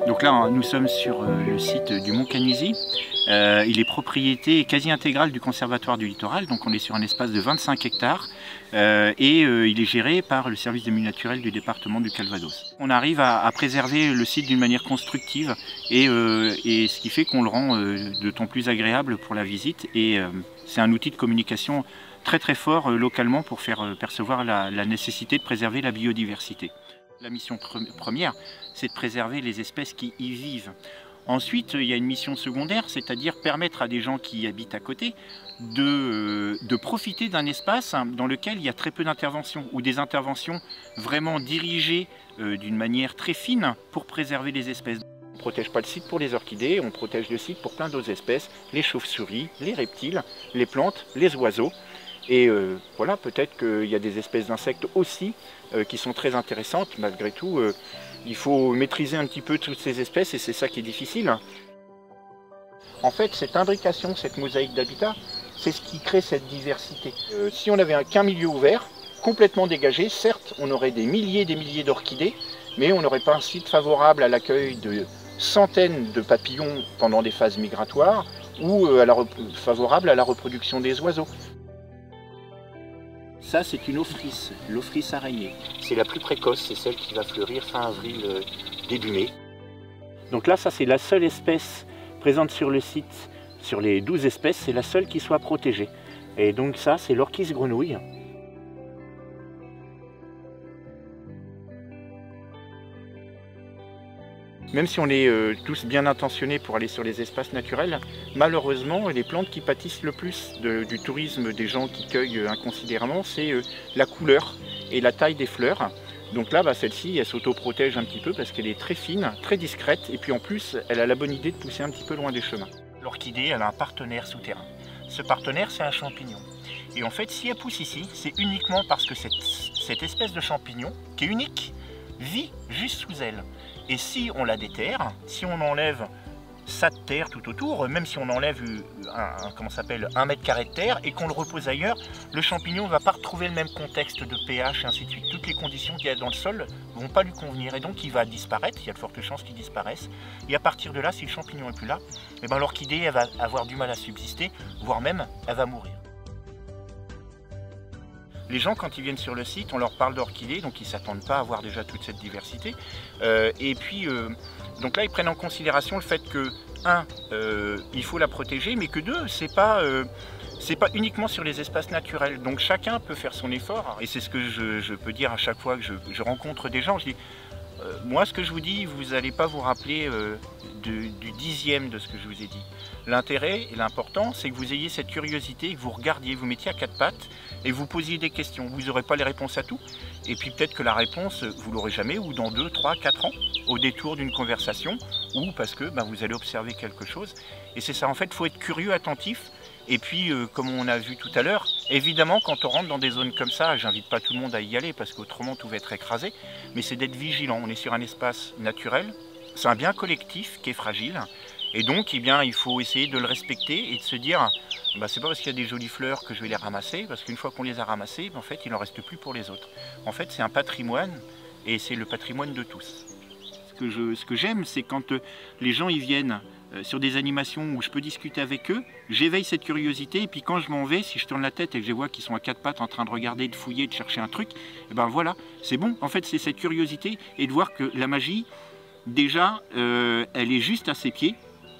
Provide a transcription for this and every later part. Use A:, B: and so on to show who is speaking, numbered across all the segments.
A: Donc là, nous sommes sur le site du Mont Canisy. Il est propriété quasi intégrale du Conservatoire du Littoral, donc on est sur un espace de 25 hectares et il est géré par le service des milieux naturels du département du Calvados. On arrive à préserver le site d'une manière constructive et ce qui fait qu'on le rend d'autant plus agréable pour la visite et c'est un outil de communication très fort localement pour faire percevoir la nécessité de préserver la biodiversité. La mission première, c'est de préserver les espèces qui y vivent. Ensuite, il y a une mission secondaire, c'est-à-dire permettre à des gens qui y habitent à côté de profiter d'un espace dans lequel il y a très peu d'interventions, ou des interventions vraiment dirigées d'une manière très fine pour préserver les espèces. On ne protège pas le site pour les orchidées, on protège le site pour plein d'autres espèces, les chauves-souris, les reptiles, les plantes, les oiseaux. Et voilà, peut-être qu'il y a des espèces d'insectes aussi qui sont très intéressantes. Malgré tout, il faut maîtriser un petit peu toutes ces espèces et c'est ça qui est difficile. En fait, cette imbrication, cette mosaïque d'habitat, c'est ce qui crée cette diversité. Si on avait qu'un milieu ouvert, complètement dégagé, certes, on aurait des milliers d'orchidées, mais on n'aurait pas un site favorable à l'accueil de centaines de papillons pendant des phases migratoires ou favorable à la reproduction des oiseaux. Ça, c'est une ophrys, l'ophrys araignée. C'est la plus précoce, c'est celle qui va fleurir fin avril, début mai. Donc là, ça, c'est la seule espèce présente sur le site. Sur les 12 espèces, c'est la seule qui soit protégée. Et donc ça, c'est l'orchis grenouille. Même si on est tous bien intentionnés pour aller sur les espaces naturels, malheureusement, les plantes qui pâtissent le plus du tourisme des gens qui cueillent inconsidérément, c'est la couleur et la taille des fleurs. Donc là, celle-ci, elle s'autoprotège un petit peu parce qu'elle est très fine, très discrète, et puis en plus, elle a la bonne idée de pousser un petit peu loin des chemins. L'orchidée, elle a un partenaire souterrain. Ce partenaire, c'est un champignon. Et en fait, si elle pousse ici, c'est uniquement parce que cette espèce de champignon, qui est unique, vit juste sous elle. Et si on la déterre, si on enlève ça de terre tout autour, même si on enlève un mètre carré de terre et qu'on le repose ailleurs, le champignon ne va pas retrouver le même contexte de pH et ainsi de suite. Toutes les conditions qu'il y a dans le sol ne vont pas lui convenir et donc il va disparaître, il y a de fortes chances qu'il disparaisse. Et à partir de là, si le champignon n'est plus là, l'orchidée elle va avoir du mal à subsister, voire même elle va mourir. Les gens, quand ils viennent sur le site, on leur parle d'orchidées, donc ils ne s'attendent pas à voir déjà toute cette diversité. Donc là, ils prennent en considération le fait que, il faut la protéger, mais que deux, c'est pas uniquement sur les espaces naturels. Donc chacun peut faire son effort. Et c'est ce que je peux dire à chaque fois que je rencontre des gens. Je dis, moi, ce que je vous dis, vous n'allez pas vous rappeler du dixième de ce que je vous ai dit. L'intérêt et l'important, c'est que vous ayez cette curiosité, que vous regardiez, vous mettiez à quatre pattes et vous posiez des questions. Vous n'aurez pas les réponses à tout. Et puis peut-être que la réponse, vous l'aurez jamais, ou dans 2, 3, 4 ans, au détour d'une conversation, ou parce que vous allez observer quelque chose. Et c'est ça, en fait, il faut être curieux, attentif. Et puis, comme on a vu tout à l'heure, évidemment, quand on rentre dans des zones comme ça, j'invite pas tout le monde à y aller parce qu'autrement tout va être écrasé, mais c'est d'être vigilant. On est sur un espace naturel, c'est un bien collectif qui est fragile, et donc, il faut essayer de le respecter et de se dire, c'est pas parce qu'il y a des jolies fleurs que je vais les ramasser, parce qu'une fois qu'on les a ramassées, en fait, il n'en reste plus pour les autres. En fait, c'est un patrimoine, et c'est le patrimoine de tous. Ce que j'aime, c'est quand les gens y viennent sur des animations où je peux discuter avec eux, j'éveille cette curiosité et puis quand je m'en vais, si je tourne la tête et que je vois qu'ils sont à quatre pattes en train de regarder, de fouiller, de chercher un truc, voilà, c'est bon. En fait, c'est cette curiosité et de voir que la magie, déjà, elle est juste à ses pieds.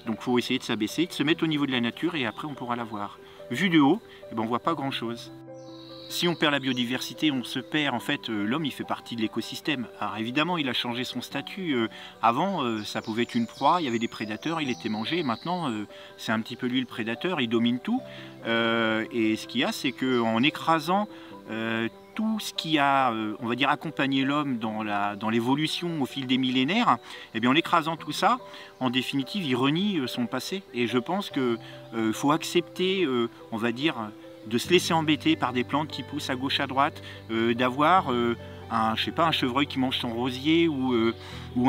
A: Donc il faut essayer de s'abaisser, de se mettre au niveau de la nature et après on pourra la voir. Vu de haut, on ne voit pas grand-chose. Si on perd la biodiversité, on se perd. En fait, l'homme, il fait partie de l'écosystème. Alors évidemment, il a changé son statut. Avant, ça pouvait être une proie, il y avait des prédateurs, il était mangé. Maintenant, c'est un petit peu lui le prédateur, il domine tout. Et ce qu'il y a, c'est qu'en écrasant tout ce qui a, on va dire, accompagné l'homme dans l'évolution au fil des millénaires, en écrasant tout ça, en définitive, il renie son passé. Et je pense qu'il faut accepter, on va dire, de se laisser embêter par des plantes qui poussent à gauche à droite, d'avoir un chevreuil qui mange son rosier ou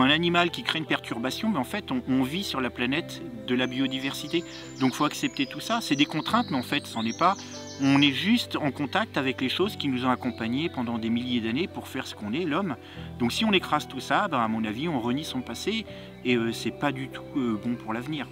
A: un animal qui crée une perturbation, mais en fait on vit sur la planète de la biodiversité. Donc il faut accepter tout ça, c'est des contraintes, mais en fait c'en est pas. On est juste en contact avec les choses qui nous ont accompagnés pendant des milliers d'années pour faire ce qu'on est, l'homme. Donc si on écrase tout ça, ben, à mon avis, on renie son passé et c'est pas du tout bon pour l'avenir.